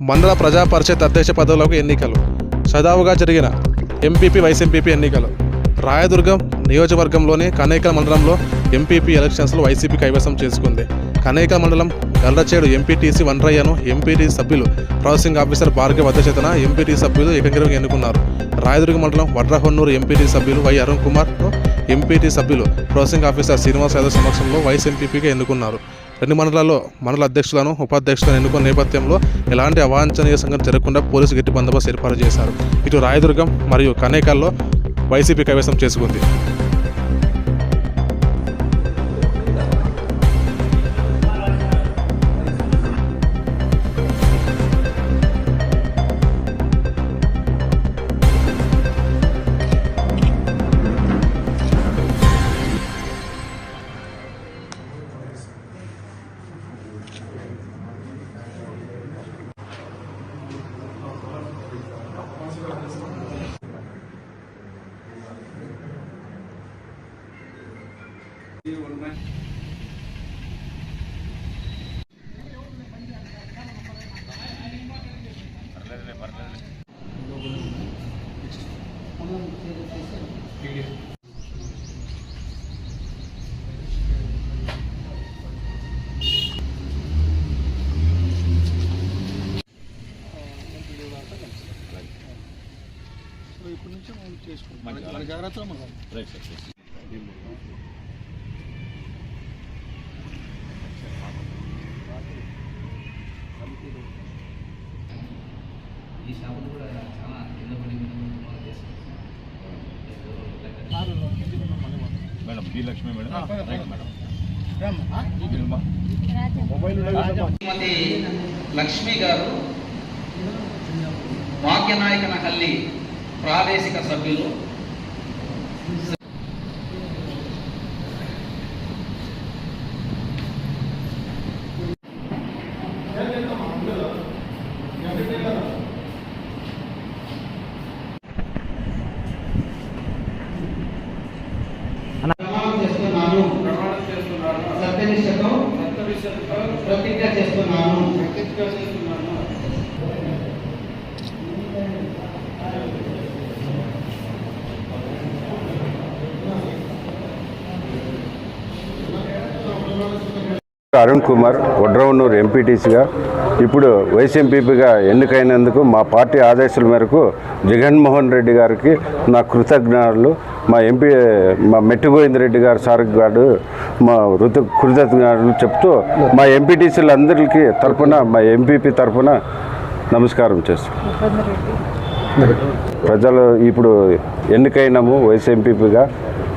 మండల ప్రజా పరిషత్ అధ్యక్ష పదవులకు ఎన్నికలు. సజావుగా జరిగిన ఎంపీపీ వైస్ ఎంపీపీ ఎన్నికలు. రాయదుర్గం నియోజకవర్గంలోని కనేకల్ మండలంలో ఎంపీపీ ఎలక్షన్స్లో వైసీపీ కైవసం చేసుకుంది. కనేకల్ మండలం గల్రచేడు ఎంపీటీసీ వన్రయ్యను ఎంపీటీసీ సభ్యులు ప్రాసెసింగ్ ఆఫీసర్ భార్గవ్ అధ్యక్షతన ఎంపీటీసీ సభ్యులు ఏకంగిరంగా ఎన్నుకున్నారు. రాయదుర్గం మండలం వడ్రహొన్నూరు ఎంపీటీసీ సభ్యులు వై అరుణ్ కుమార్ను ఎంపీటీ సభ్యులు ప్రాసెసింగ్ ఆఫీసర్ శ్రీనివాస్ యాదవ్ సమక్షంలో వైస్ ఎంపీపీగా ఎన్నుకున్నారు. రెండు మండలాల్లో మండల అధ్యక్షులను ఉపాధ్యక్షులను ఎన్నుకున్న నేపథ్యంలో ఎలాంటి అవాంఛనీయ సంఘటన జరగకుండా పోలీసు గట్టి బందోబస్తు ఏర్పాటు చేశారు. ఇటు రాయదుర్గం మరియు కనేకల్లో వైసీపీ కైవసం చేసుకుంది. ఇప్పటి నుంచి మనం చేసుకుంటాం మన జాగ్రత్తలో మనం రైట్ సార్. ఈ షాపులు కూడా చాలా కింద పడి madam B Lakshmi madam right madam. Shrimati Lakshmi garu Bhagyanayakanahalli ప్రాదేశిక సభ్యులు. సత్యనిష్టతో ప్రతిజ్ఞ చేస్తున్నాను. అరుణ్ కుమార్ వడ్రవన్నూరు ఎంపీటీసీగా ఇప్పుడు వైస్ ఎంపీపీగా ఎన్నికైనందుకు మా పార్టీ ఆదేశాల మేరకు జగన్మోహన్ రెడ్డి గారికి నా కృతజ్ఞతలు, మా మెట్టుగోవిందరెడ్డి గారు సార్ గారు మా కృతజ్ఞతలు చెప్తూ మా ఎంపీటీసీలందరికీ తరఫున మా ఎంపీపీ తరఫున నమస్కారం చేస్తాం. ప్రజలు ఇప్పుడు ఎన్నికైనాము వైస్ ఎంపీపీగా,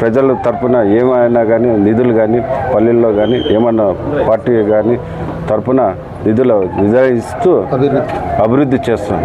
ప్రజల తరఫున ఏమైనా కానీ నిధులు కానీ పల్లెల్లో కానీ ఏమన్నా పార్టీ కానీ తరఫున నిధులు నిర్ణయిస్తూ అభివృద్ధి చేస్తాం.